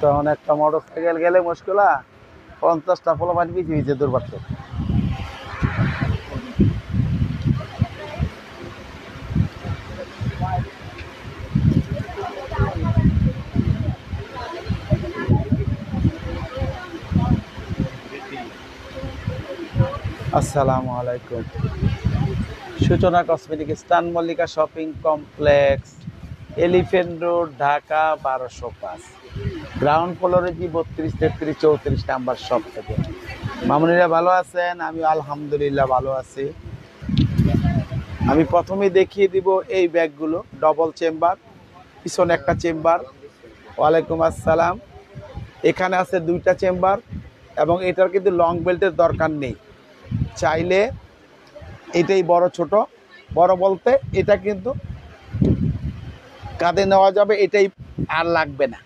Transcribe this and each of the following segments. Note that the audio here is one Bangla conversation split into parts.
তখন একটা মোটরসাইকেল গেলে মুশকিলা 50টা পোলাপান পিছিয়ে দুর্বার তো। আসসালামু আলাইকুম। Suchona cosmetic, Eastern Mallika shopping complex, Elephant Road, Dhaka 1205, ground ফ্লোরে জি 32, 33, 34 নাম্বার শপ থেকে। মামুনিরা ভালো আছেন? আমি আলহামদুলিল্লাহ ভালো আছি। আমি প্রথমে দেখিয়ে দিব এই ব্যাগগুলো, ডবল চেম্বার, পিছনে একটা চেম্বার। ওয়ালাইকুম আসসালাম। এখানে আছে 2টা চেম্বার এবং এটার কিন্তু লং বেল্টের দরকার নেই, চাইলে এটাই বড় ছোট। বড় বলতে এটা কিন্তু কাঁধে নেওয়া যাবে, এটাই আর লাগবে না।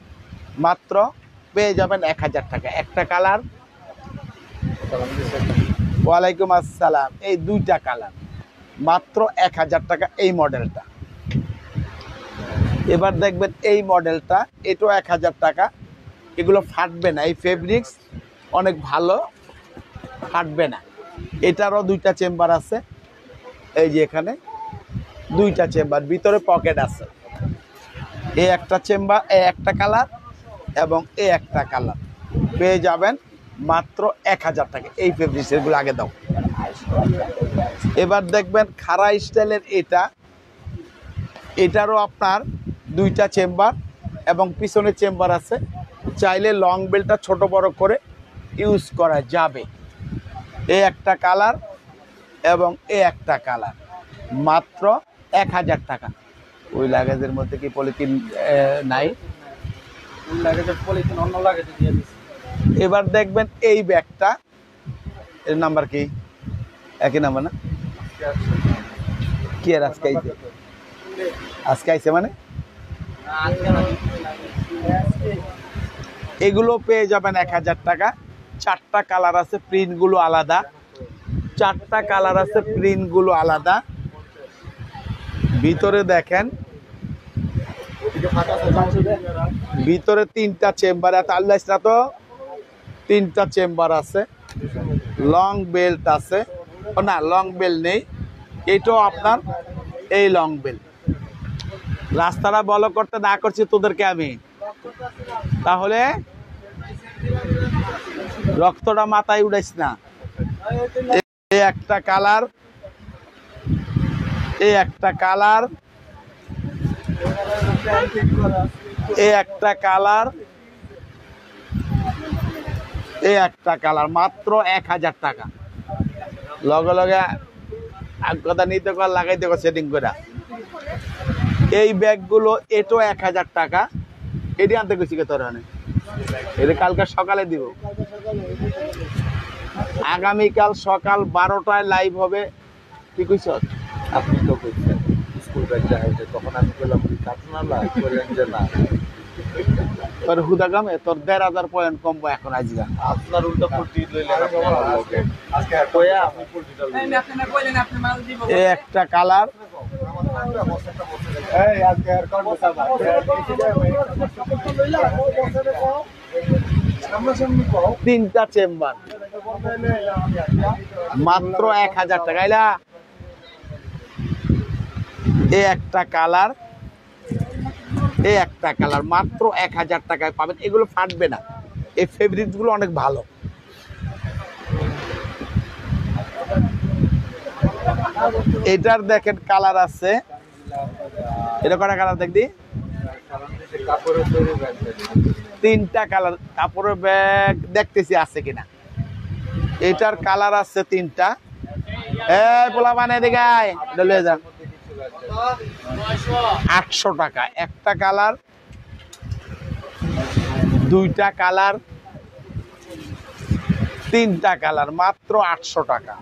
মাত্র পেয়ে যাবেন 1000 টাকা। একটা কালার। ওয়ালাইকুম আসসালাম। এই 2টা কালার মাত্র 1000 টাকা এই মডেলটা। এবার দেখবেন এই মডেলটা, এটাও 1000 টাকা। এগুলো ফাটবে না, এই ফেব্রিক্স অনেক ভালো, ফাটবে না। এটারও 2টা চেম্বার আছে, এই যে এখানে 2টা চেম্বার, ভিতরে পকেট আছে। এই একটা চেম্বার, এই একটা কালার এবং এই একটা কালার পেয়ে যাবেন মাত্র 1000 টাকা। এই ফেব্রিক্সেরগুলো আগে দাও। এবার দেখবেন খাড়া স্টাইলের এটা, এটারও আপনার 2টা চেম্বার এবং পিছনে চেম্বার আছে। চাইলে লং বেলটা ছোট বড় করে ইউজ করা যাবে। এই একটা কালার এবং এই একটা কালার মাত্র 1000 টাকা। ওই লাগেজের মধ্যে কি পলিথিন নাই? এবার দেখবেন এই ব্যাগটা, এর নাম্বার কি? একই নাম্বার না? কি আর আজকে আইছে? আজকে আইছে মানে এগুলো পেয়ে যাবেন 1000 টাকা। 4টা কালার আছে, প্রিন্টগুলো আলাদা। 4টা কালার আছে, প্রিন্টগুলো আলাদা। ভিতরে দেখেন, ভিতরে 3টা চেম্বার। এত আল্লাহ না তো, 3টা চেম্বার আছে। লং বেল্ট আছে, ও না লং বেল্ট নেই, এটাও আপনার এই লং বেল্ট। রাস্তাটা বলো করতে না করছি তোদেরকে আমি, তাহলে রক্তটা মাথায় উঠাইস না। এই একটা কালার, এই একটা কালার, এই একটা কালার, এই একটা কালার মাত্র 1000 টাকা। লগে লগে কথা নিতে কর, লাগাইতে কর সেটিং করে। এই ব্যাগগুলো এটাও 1000 টাকা। এটি আনতে গেছি কে তোর? এটা কালকে সকালে দিব। আগামীকাল সকাল 12টায় লাইভ হবে। কি কইছ? আপনি তো কইছেন স্কুল ব্যাগ যাইতে, তখন আমি বললাম কাটনা না করেন যে না, তোর হুদা কামে তোর 1500 পয়েন্ট কমবো এখন আজকে। আপনার উল্টা ফুলটি লইলে আজকে কইয়া আপনি ফুলটিটা লইলেন। এই একটা কালার, এই আজকে আর কোন কথা না 3টা চেম্বার মাত্র 1000 টাকা। এলা এই একটা কালার, এই একটা কালার মাত্র 1000 টাকায় পাবেন। এগুলো ফাটবে না, এই ফেব্রিক্স গুলো অনেক ভালো। এটার দেখেন কালার আছে, এটা কটা কালার দেখবি? 3টা কালার। কাপড়ের ব্যাগ দেখতেছি আছে কিনা। এটার কালার আছে 3টা। এই পোলা মানে দিকে আয়, লয়ে যা। 800 টাকা একটা কালার, দুইটা কালার, তিনটা কালার, মাত্র 800 টাকা।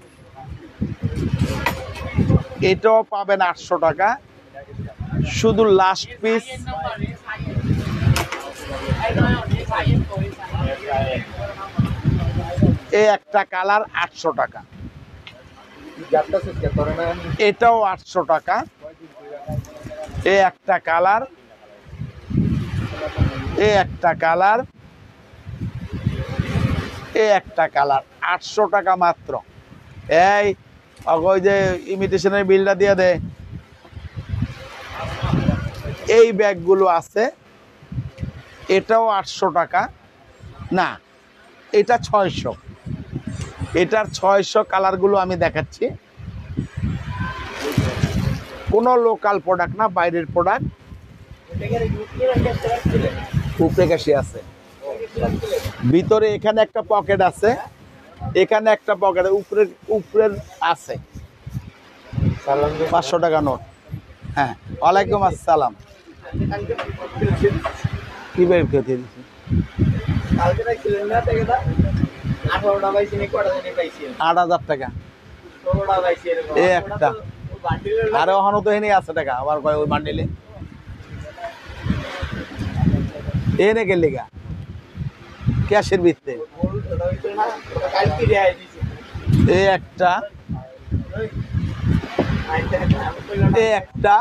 এটাও পাবেন 800 টাকা। শুধু লাস্ট পিস এই একটা কালার 800 টাকা। এটাও 800 টাকা। এই একটা কালার, এই একটা কালার, এই একটা কালার, 800 টাকা মাত্র। এই ওই যে ইমিটেশনের বিলটা দিয়ে দে। এই ব্যাগগুলো আছে, এটাও 800 টাকা। না, এটা 600। এটার 600 কালারগুলো আমি দেখাচ্ছি। কোনো লোকাল প্রোডাক্ট না, বাইরের প্রোডাক্ট। উপরে কাশি আছে, ভিতরে এখানে একটা পকেট আছে, এখানে একটা পকেট, উপরের উপরের আছে। 500 টাকা নোট। হ্যাঁ, ওয়ালাইকুম আসসালাম। কি বের খেতে দিচ্ছি? 8,000 টাকা এই একটা। আরে ওখানে তো এনে আছে টাকা, আবার কয় ওই বান্ডিলে এনে গেলে গা ক্যাশের ভিত্তে। এই একটা, এই একটা,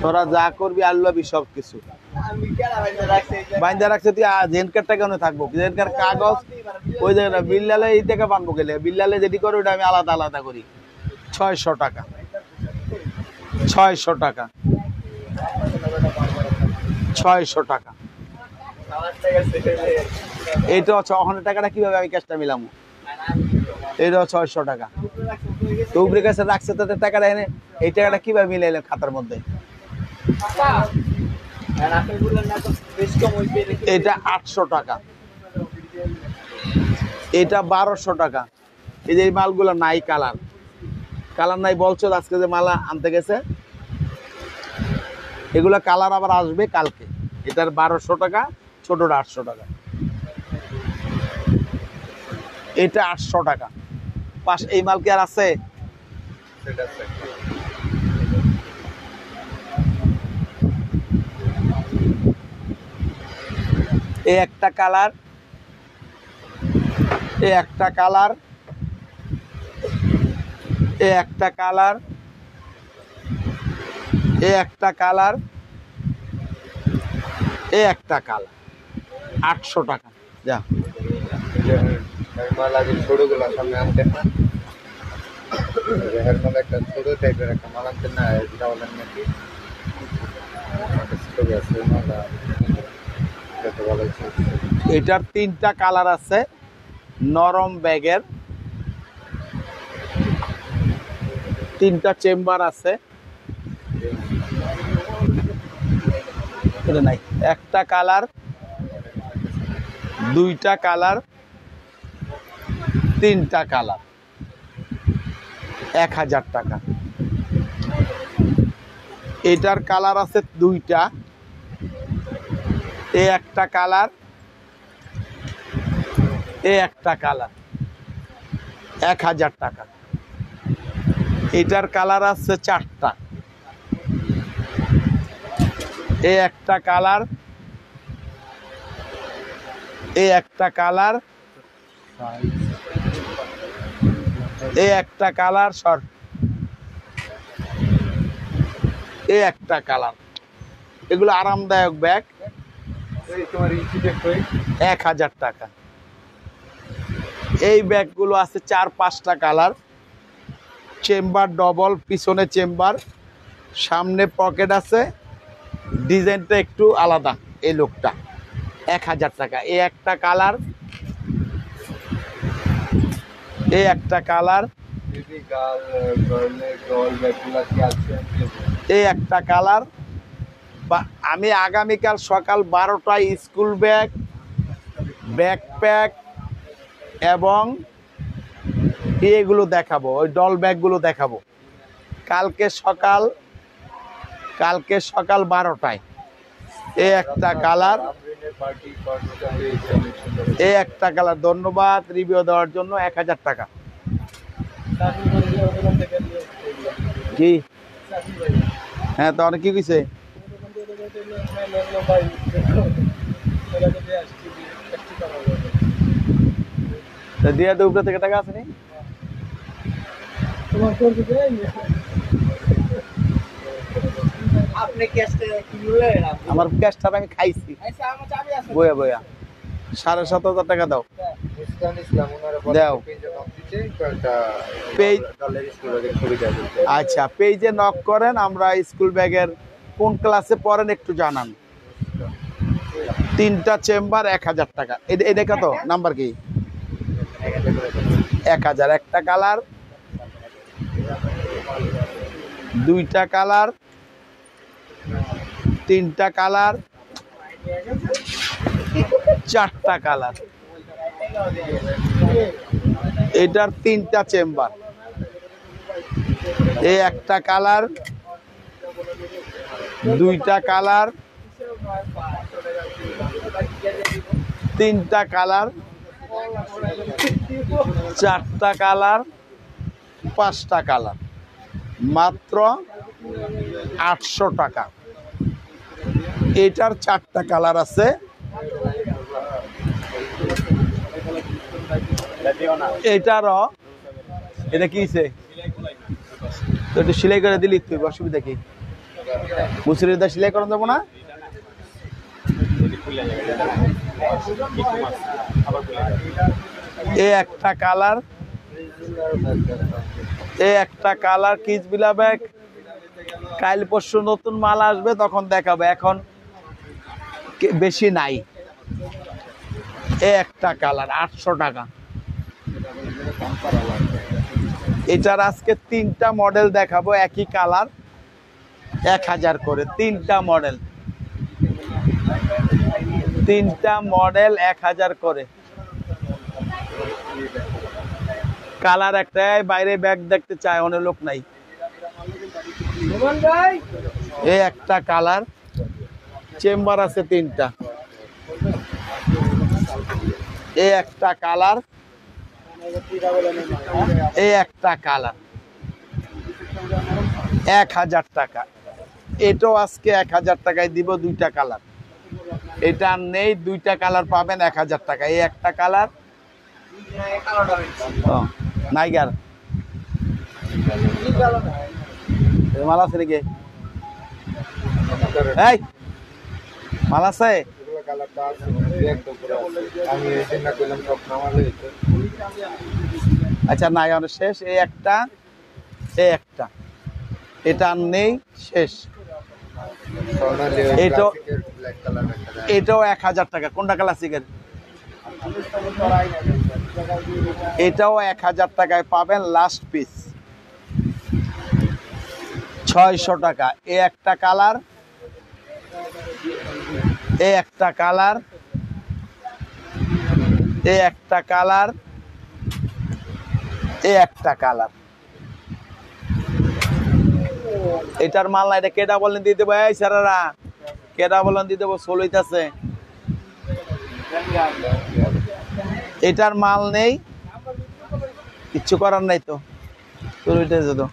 তোরা যা করবি আল্লাহ সব কিছু বাইন্দা রাখছে। তুই জেনকারটা কেন থাকবো? জেনকার কাগজ ওই জায়গাটা বিল্লালে এই থেকে বানবো গেলে, বিল্লালে যেটি করে ওটা আমি আলাদা আলাদা করি। 600 টাকা, 600 টাকা, 600 টাকা। এইটা হচ্ছে ওখানে টাকাটা কিভাবে আমি ক্যাশটা মিলামো? এইটাও 600 টাকা। তো উপরে কাছে রাখছে তাদের টাকাটা এনে এই টাকাটা কিভাবে মিলাইলে খাতার মধ্যে? এটা 800 টাকা, এটা 1200 টাকা। এই যে মালগুলো নাই, কালার কালার নাই বলছো, আজকে যে মালা আনতে গেছে এগুলা কালার আবার আসবে কালকে। এটার 1200 টাকা, ছোটটা 800 টাকা। এটা 800 টাকা। পাশ এই মাল কি আর আছে? এই একটা কালার, এই একটা কালার, এই একটা কালার, এই একটা কালার, এই একটা কালার, 800 টাকা। যা ছোটগুলো সামনে আনতেন না, একটা ছোট টাইপের একটা মাল আনতেন না, এটা বলেন নাকি এটার 3টা কালার আছে। নরম ব্যাগের 3টা চেম্বার আছে। এটা নাই, একটা কালার, 2টা কালার, 3টা কালার, 1000 টাকা। এটার কালার আছে 2টা। এই একটা কালার, এই একটা কালার, 1000 টাকা। এটার কালার আছে 4টা। এই একটা কালার, এই একটা কালার, এই একটা কালার, সর এই একটা কালার। এগুলো আরামদায়ক ব্যাগ, 1000 টাকা। এই ব্যাগগুলো আছে 4-5টা কালার। চেম্বার ডবল, পিছনে চেম্বার, সামনে পকেট আছে, ডিজাইনটা একটু আলাদা। এই লোকটা 1000 টাকা। এই একটা কালার, এই একটা কালার, এই একটা কালার। আমি আগামীকাল সকাল 12টায় স্কুল ব্যাগ, ব্যাকপ্যাক এবং এগুলো দেখাবো, ওই ডল ব্যাগগুলো দেখাবো কালকে সকাল 12টায়। এই একটা কালার, পার্টি পার্টি এই একটা কালার। ধন্যবাদ রিভিউ দেওয়ার জন্য। 1000 টাকা। কি হ্যাঁ, তো অনেক কি কইছে? দিয়া তো উপরে থেকে টাকা আসেনি। আমার ক্যাশটা আমি খাইছি বয়া বয়া। 7,500 টাকা দাও। দাও। আচ্ছা, পেজে নক করেন। আমরা স্কুল ব্যাগের কোন ক্লাসে পড়েন একটু জানান। 3টা চেম্বার 1000 টাকা। এটা কত নাম্বার? কি 1000। একটা কালার, 2টা কালার, 3টা কালার, 4টা কালার। এটার 3টা চেম্বার। এই একটা কালার, 2টা কালার, 3টা কালার, 4টা কালার, 5টা কালার। মাত্র 800 টাকা। এটার 4টা কালার আছে। এটারও। এটা কি হইছে? তো একটু সেলাই করে দিলি তুই, অসুবিধা কি? মুসুরির দা সেলাই করানো যাবো না? এই একটা কালার, এই একটা কালার কিচবিলা ব্যাগ। কাল পরশু নতুন মাল আসবে, তখন দেখাবো। এখন বেশি নাই। এই একটা কালার 800 টাকা। এটার আজকে 3টা মডেল দেখাবো, একই কালার, 1000 করে। 3টা মডেল, 3টা মডেল 1000 করে। কালার একটাই, বাইরে ব্যাগ দেখতে চায়, অনেক লোক নাই। এই একটা কালার, চেম্বার আছে 3টা। এই একটা কালার, এই একটা কালার, 1000 টাকা। এটাও আজকে 1000 টাকায় দিব। 2টা কালার। এটা নেই, 2টা কালার পাবেন 1000 টাকা। এই একটা কালার নাইগার মাল আছে নাকি? এই মাল আছে? আচ্ছা, নাই অনেক শেষ। এই একটা, এই একটা। এটা আর নেই, শেষ। এটাও 1000 টাকা। কোনটা ক্লাসিকের? এটাও 1000 টাকায় পাবেন। লাস্ট পিস 600 টাকা। এই একটা কালার, এই একটা কালার, এই একটা কালার, এই একটা কালার। এটার মাল না। এটা কেটা বলেন দিয়ে দেবো? এই স্যারেরা কেটা বলেন দিয়ে দেবো? চলইতেছে। এটার মাল নেই, কিচ্ছু করার নাই। তো চলইতেছে তো,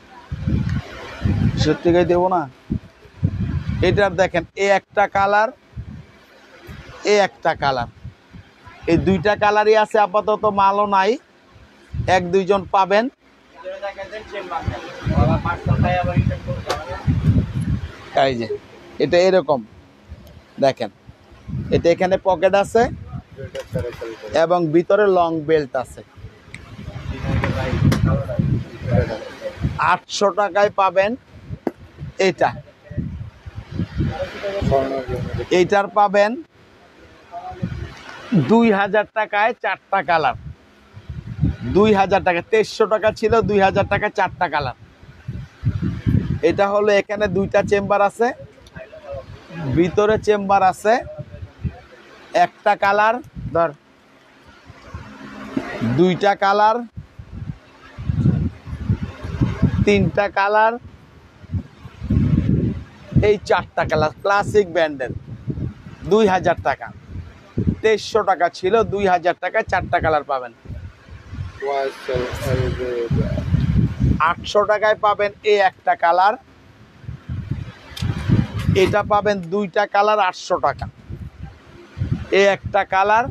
সত্যি করে দেবো না। এটার দেখেন, এই একটা কালার, এই একটা কালার। এই 2টা কালারই আছে আপাতত, মালও নাই। 1-2 জন পাবেন। এই যে এটা এরকম দেখেন। এটা এখানে পকেট আছে এবং ভিতরে লং বেল্ট আছে। 800 টাকায় পাবেন এটা। এইটার পাবেন 2000 টাকায় 4টা কালার। 2000 টাকা। 2300 টাকা ছিল, 2000 টাকা 4টা কালার। এটা হলো, এখানে 2টা চেম্বার আছে, ভিতরে চেম্বার আছে। একটা কালার ধর, 2টা কালার, 3টা কালার, এই 4টা কালার। ক্লাসিক ব্র্যান্ডের 2000 টাকা। 2300 টাকা ছিল, 2000 টাকায় 4টা কালার পাবেন। 800 টাকায় পাবেন এই একটা কালার, এটা পাবেন 2টা কালার 800 টাকা। এই একটা কালার,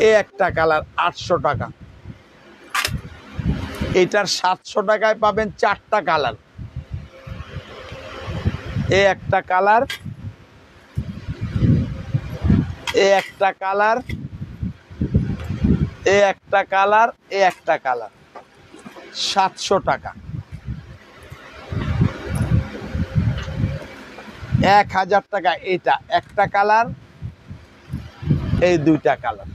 এই একটা কালার 800 টাকা। এটার 700 টাকায় পাবেন 4টা কালার। এই একটা কালার, এই একটা কালার, এই একটা কালার, এই একটা কালার, 700 টাকা। 1000 টাকা এটা একটা কালার, এই 2টা কালার।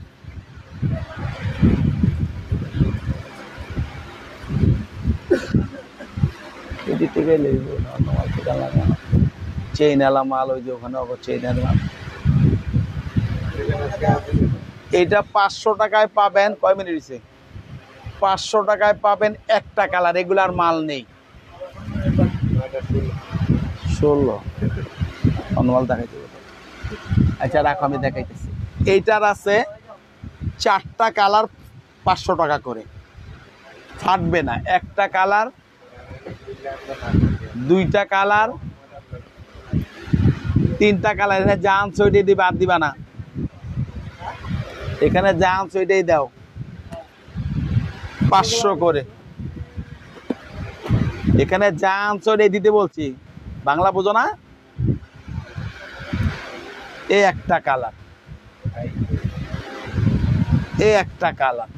চেইন আলা মাল, ওই যে ওখানে চেইনের মাল। এটা 500 টাকায় পাবেন, কয় মিনিট হয়েছে? 500 টাকায় পাবেন একটা কালার, এগুলার মাল নেই। 16 মাল দেখাইতে। আচ্ছা রাখো, আমি দেখাইতেছি। এইটার আছে 4টা কালার 500 টাকা করে, ফাটবে না। একটা কালার, 2টা কালার, 3টা কালার। এখানে যা আনছো ওইটাই দিবা, আর দিবা না। এখানে যা আনছো ওইটাই দাও, 500 করে। এখানে যা আনছো ওইটাই দিতে বলছি, বাংলা বোঝো না? এই একটা কালার, এই একটা কালার,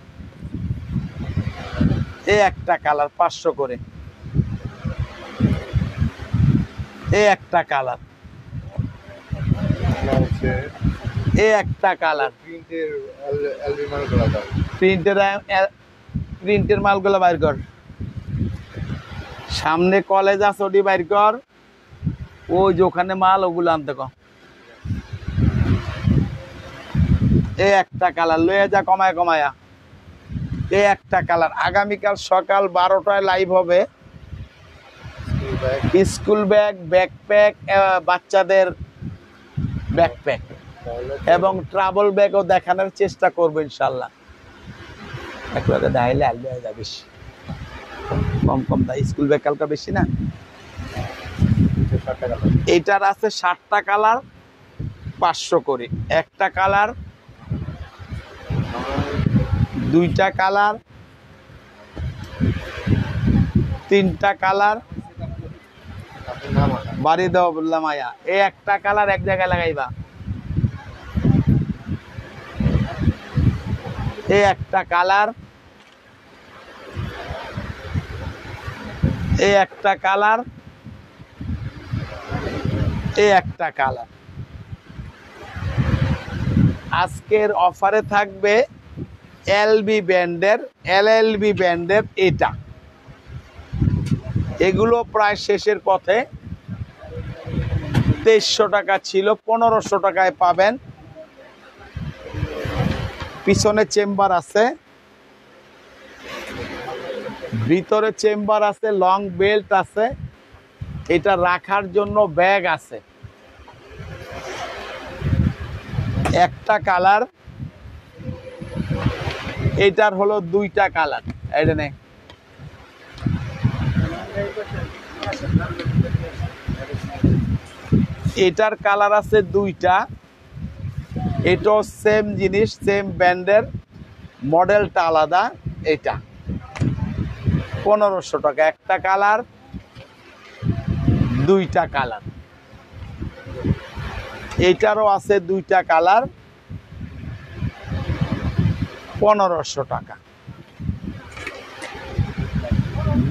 এই একটা কালার 500 করে। এই একটা কালার, এই একটা কালার। প্রিন্টের মালগুলো বাইর কর, সামনে কলেজ আছে ওটি বাইর কর, ওই যে ওখানে মাল ওগুলো আনতে কর। এই একটা কালার লয়ে যা, কমায় কমায়া। এই একটা কালার। আগামীকাল সকাল 12টায় লাইভ হবে। স্কুল ব্যাগ, ব্যাকপ্যাক, বাচ্চাদের ব্যাকপ্যাক এবং ট্রাভেল ব্যাগও দেখানোর চেষ্টা করবো ইনশাল্লাহ। একবারে দাইলে আলবে যা, বেশি কম কম দা। স্কুল ব্যাগ কালকা বেশি না। এইটার আছে 7টা কালার 500 করে। একটা কালার, 2টা কালার, 3টা কালার। বাড়ি দেওয়া বললাম আয়া। এই একটা কালার এক জায়গায় লাগাইবা। এই একটা কালার, এই একটা কালার, এই একটা কালার। আজকের অফারে থাকবে এলবি ব্র্যান্ডের, এলএলবি ব্র্যান্ডের এটা। এগুলো প্রায় শেষের পথে। 2300 টাকা ছিল, 1500 টাকায় পাবেন। পিছনে চেম্বার আছে, ভিতরে চেম্বার আছে, লং বেল্ট আছে, এটা রাখার জন্য ব্যাগ আছে। একটা কালার, এটার হলো 2টা কালার। এটা নে, এটার কালার আছে 2টা। এটাও সেম জিনিস, সেম ব্র্যান্ডের, মডেলটা আলাদা। এটা 1500 টাকা। একটা কালার, 2টা কালার। এটারও আছে 2টা কালার, 1500 টাকা।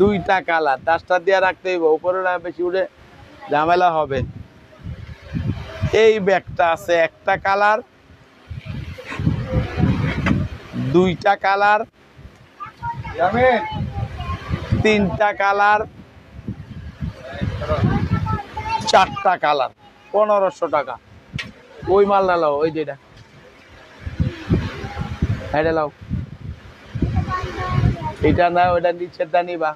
2টা কালার, ডাস্টার দিয়ে রাখতে হইব, উপরে না বেশি উঠে ঝামেলা হবে। এই ব্যাগটা আছে একটা কালার, 2টা কালার, 3টা কালার, 4টা কালার, 1500 টাকা। ওই মালটা লাও, ওই যেটা এটা লাও। এটা না, ওইটা নিচেরটা নিবা।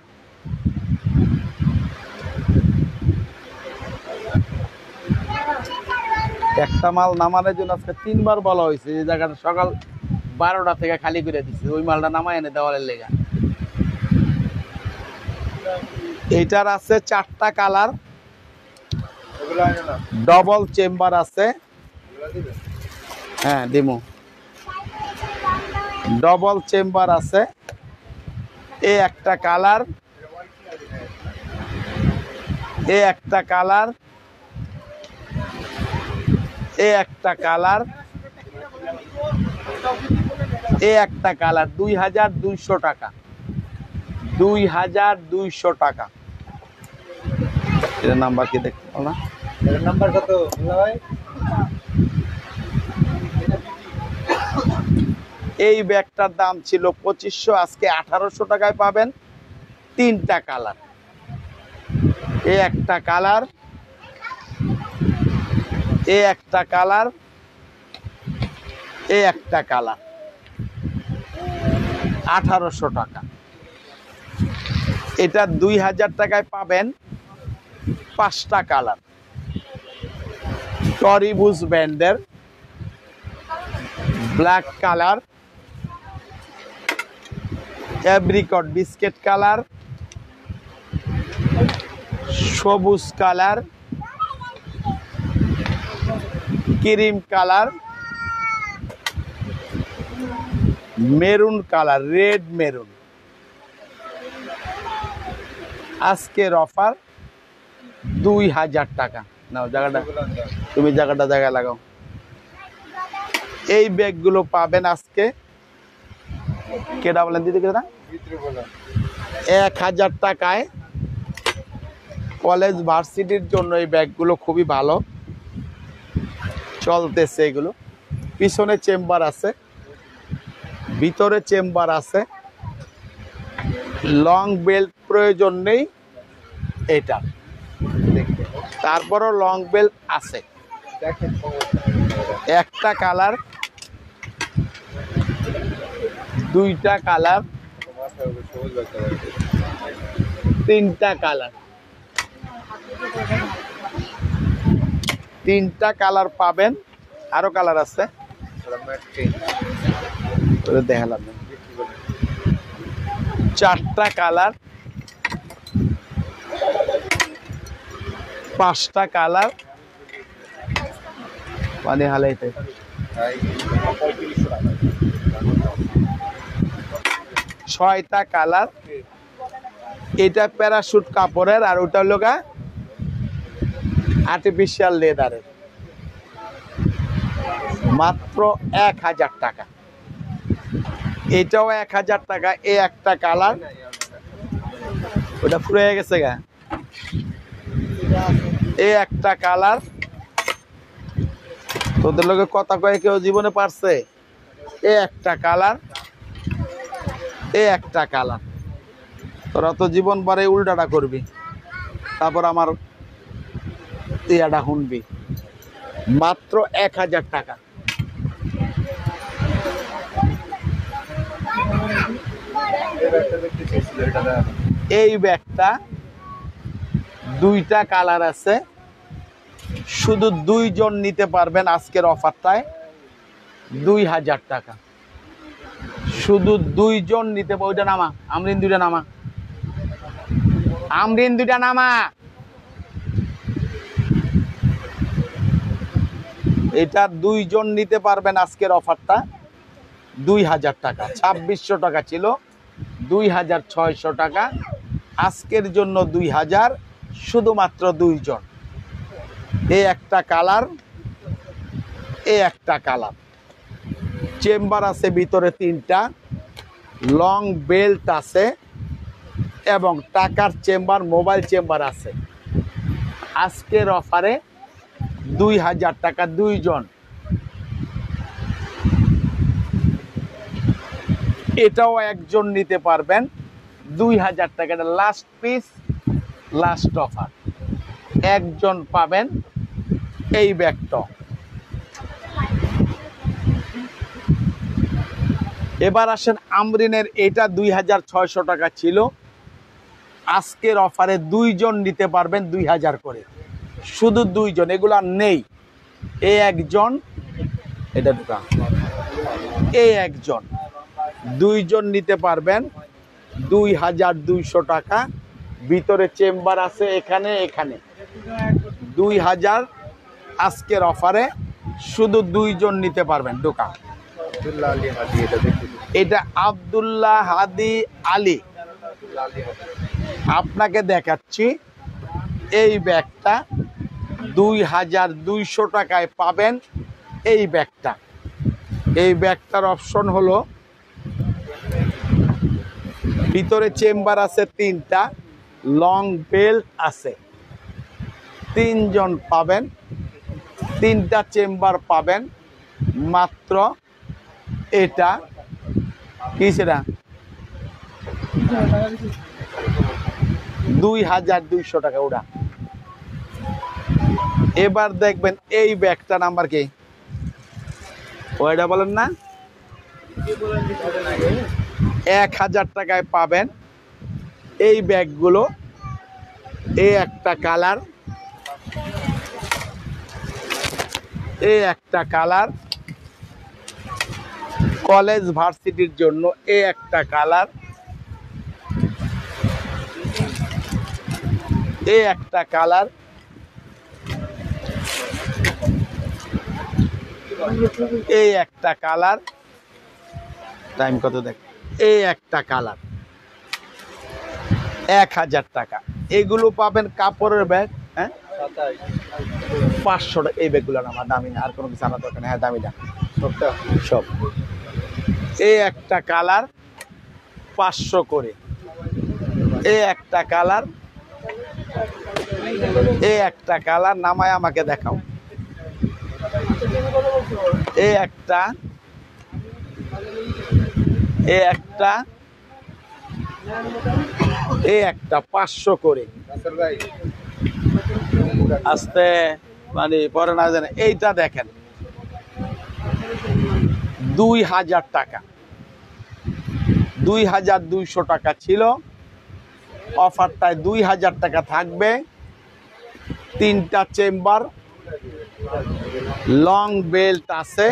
একটা মাল নামানোর জন্য আজকে 3 বার বলা হয়েছে, এই জায়গাটা সকাল 12টা থেকে খালি করে দিচ্ছে, ওই মালটা নামায় এনে দেওয়ালের লেগা। এইটার আছে 4টা কালার, ডবল চেম্বার আছে। হ্যাঁ দিমু, ডবল চেম্বার আছে। এই একটা কালার, এই একটা কালার, এই একটা কালার, এই একটা কালার 2200 টাকা, 2200 টাকা। এর নাম্বার কি দেখতে পাও না? এর নাম্বার কত ভাই? এই ব্যাগটার দাম ছিল 2500, আজকে 1800 টাকায় পাবেন। 3টা কালার, এই একটা কালার, এই একটা কালার, এই একটা কালার, 1800 টাকা। এটা 2000 টাকায় পাবেন 5টা কালার। টরিবুজ ব্যান্ডের black colour, apricot biscuit colour, সবুজ colour, cream colour, maroon colour, red maroon. আজকের অফার 2000 টাকা। নাও জায়গাটা, তুমি জায়গাটা জায়গায় লাগাও। এই ব্যাগগুলো পাবেন আজকে, কেটা বলেন দিদি কেটা, 1000 টাকায়। কলেজ ভার্সিটির জন্য এই ব্যাগগুলো খুবই ভালো চলতেছে। এগুলো পিছনে চেম্বার আছে, ভিতরে চেম্বার আছে। লং বেল্ট প্রয়োজন নেই এটা, তারপরও লং বেল্ট আছে। একটা কালার, 2টা কালার, 3টা কালার, 3টা কালার পাবেন। আরো কালার আছে, দেখালাম। 4টা কালার, 5টা কালার, মানে হালাইতে 6টা কালার। এটা প্যারাশুট কাপড়ের, আর ওটা হলো আর্টিফিশিয়াল লেদারের। মাত্র 1000 টাকা। এটাও 1000 টাকা। এই একটা কালার, ওটা ফুরে গেছে গা। এই একটা কালার, তোদের লোকে কথা কয়ে কেউ জীবনে পারছে? এই একটা কালার, এই একটা কালার। তোরা তো জীবন পরে উল্টাটা করবি, তারপর আমার ইয়াটা শুনবি। মাত্র 1000 টাকা। এই ব্যাগটা 2টা কালার আছে, শুধু 2 জন নিতে পারবেন আজকের অফারটায়। 2000 টাকা, শুধু 2 জন নিতে পারবেন। ওইটা নামা, আমরিন 2টা নামা, আমরিন 2টা নামা। এটা 2 জন নিতে পারবেন আজকের অফারটা। 2000 টাকা, 2600 টাকা ছিল, 2600 টাকা আজকের জন্য। 2000, শুধুমাত্র 2 জন। এই একটা কালার, এই একটা কালার। চেম্বার আছে ভিতরে 3টা, লং বেল্ট আছে এবং টাকার চেম্বার, মোবাইল চেম্বার আছে। আজকের অফারে 2000 টাকা 2 জন। এটাও একজন নিতে পারবেন 2000 টাকা। এটা লাস্ট পিস, লাস্ট অফার। একজন পাবেন এই ব্যাগটা। এবার আসেন আমরিনের। এটা 2600 টাকা ছিল, আজকের অফারে 2 জন নিতে পারবেন 2000 করে। শুধু 2 জন, এগুলো আর নেই। এই একজন, এটা ঢুকা, এই একজন, দুইজন নিতে পারবেন 2200 টাকা। ভিতরে চেম্বার আছে এখানে এখানে। 2000 আজকের অফারে শুধু দুইজন নিতে পারবেন। ঢুকা, এটা আব্দুল্লাহ হাদি আলী। আপনাকে দেখাচ্ছি এই ব্যাগটা 2200 টাকায় পাবেন। এই ব্যাগটা, এই ব্যাগটার অপশন হলো ভিতরে চেম্বার আছে 3টা, লং বেল্ট আছে। 3জন পাবেন, 3টা চেম্বার পাবেন মাত্র। এটা কি সেটা 2200 টাকা ওটা। এবার দেখবেন এই ব্যাগটা নাম্বার কি, ওইটা বলেন না, 1000 টাকায় পাবেন এই ব্যাগগুলো। এই একটা কালার, এই একটা কালার কলেজ ভার্সিটির জন্য, এই একটা কালার, এই একটা কালার, এই একটা কালার, টাইম কত দেখ, এই একটা কালার 1000 টাকা। এগুলো পাবেন কাপড়ের ব্যাগ। হ্যাঁ 500 টাকা। এই ব্যাগগুলো আমার দামি না, আর কোনো কিছু আনা দরকার নেই। হ্যাঁ দামি না সব। এই একটা কালার 500 করে, এই একটা কালার, এই একটা কালার নামায় আমাকে দেখাও। এই একটা, এই একটা, এই একটা 500 করে। আস্তে মানে পরে না জানে। এইটা দেখেন 2000 টাকা, 2200 টাকা ছিল। অফারটায় 2000 টাকা থাকবে। 3টা চেম্বার, লং বেল্ট আছে,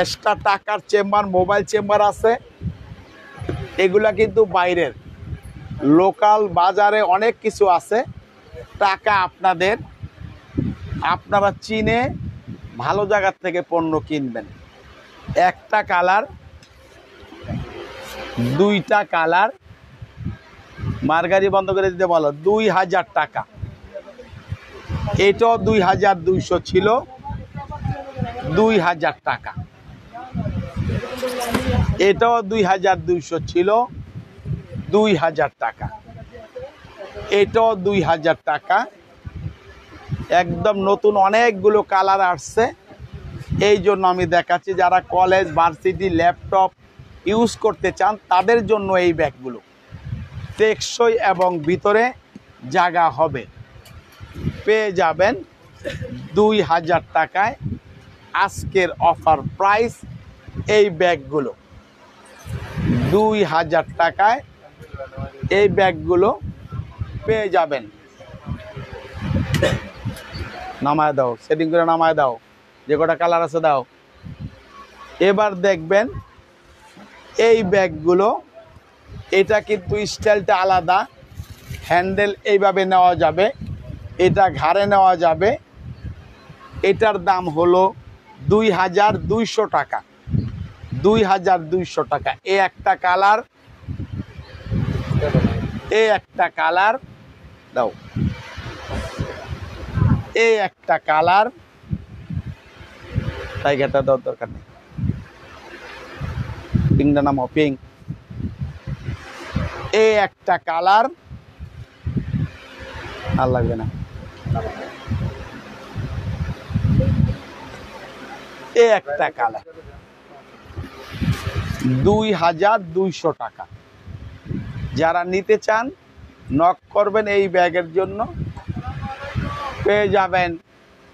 এক্সট্রা টাকার চেম্বার, মোবাইল চেম্বার আছে। এগুলা কিন্তু বাইরের, লোকাল বাজারে অনেক কিছু আছে। টাকা আপনাদের, আপনারা চিনে ভালো জায়গার থেকে পণ্য কিনবেন। একটা কালার, 2টা কালার, মার্গারি বন্ধ করে দিতে বলো। 2000 টাকা। এটাও 2200 ছিল, 2000 টাকা। এটাও 2200 ছিল, 2000 টাকা। এটাও 2000 টাকা। একদম নতুন অনেকগুলো কালার আসছে, এই জন্য আমি দেখাচ্ছি। যারা কলেজ ভার্সিটি ল্যাপটপ ইউজ করতে চান তাদের জন্য এই ব্যাগগুলো টেকসই এবং ভিতরে জায়গা হবে। পেয়ে যাবেন 2000 টাকায় আজকের অফার প্রাইস। এই ব্যাগগুলো 2000 টাকায় এই ব্যাগগুলো পেয়ে যাবেন। নামায় দাও, সেটিং করে নামায় দাও, যে কটা কালার আছে দাও। এবার দেখবেন এই ব্যাগগুলো, এটা কিন্তু স্টাইলটা আলাদা। হ্যান্ডেল এইভাবে নেওয়া যাবে, এটা ঘাড়ে নেওয়া যাবে। এটার দাম হলো 2200 টাকা, 2200 টাকা। এই একটা কালার, এই একটা কালার দাও, এই একটা কালার, টাইগারটা দেওয়ার দরকার নেই। পিঙ্কটা নামাও, পিঙ্ক। এই একটা কালার, আর লাগবে না। এই একটা কালার 2200 টাকা। যারা নিতে চান নক করবেন এই ব্যাগের জন্য, পেয়ে যাবেন।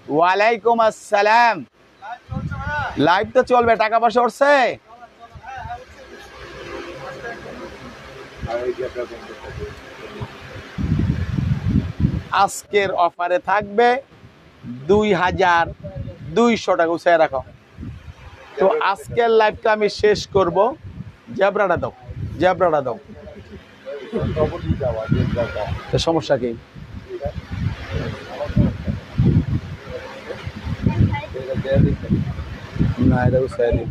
ওয়ালাইকুম আসসালাম। লাইভ তো চলবে, টাকা পয়সা উঠছে। আজকের অফারে থাকবে 2200 টাকা উৎসাহে রাখো। তো আজকের লাইভটা আমি শেষ করব। জেব্রাটা দাও, জেব্রাটা দাও। তো সমস্যা কি? না, এটা উৎসাহে দিন।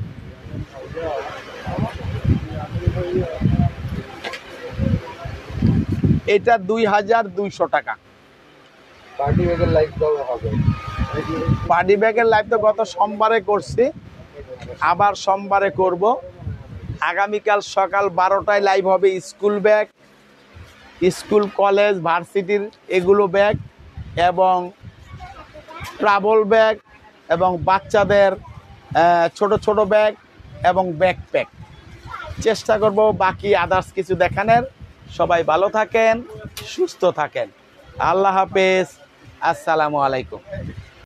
এটা 2200 টাকা। পার্টি ব্যাগের লাইভ কবে হবে? পার্টি ব্যাগের লাইভ তো গত সোমবারে করছি, আবার সোমবারে করব। আগামীকাল সকাল 12টায় লাইভ হবে। স্কুল ব্যাগ, স্কুল কলেজ ভার্সিটির এগুলো ব্যাগ এবং ট্রাভেল ব্যাগ এবং বাচ্চাদের ছোট ছোট ব্যাগ এবং ব্যাকপ্যাক চেষ্টা করব বাকি আদার্স কিছু দেখানোর। সবাই ভালো থাকেন, সুস্থ থাকেন। আল্লাহ হাফেজ, আসসালামু আলাইকুম।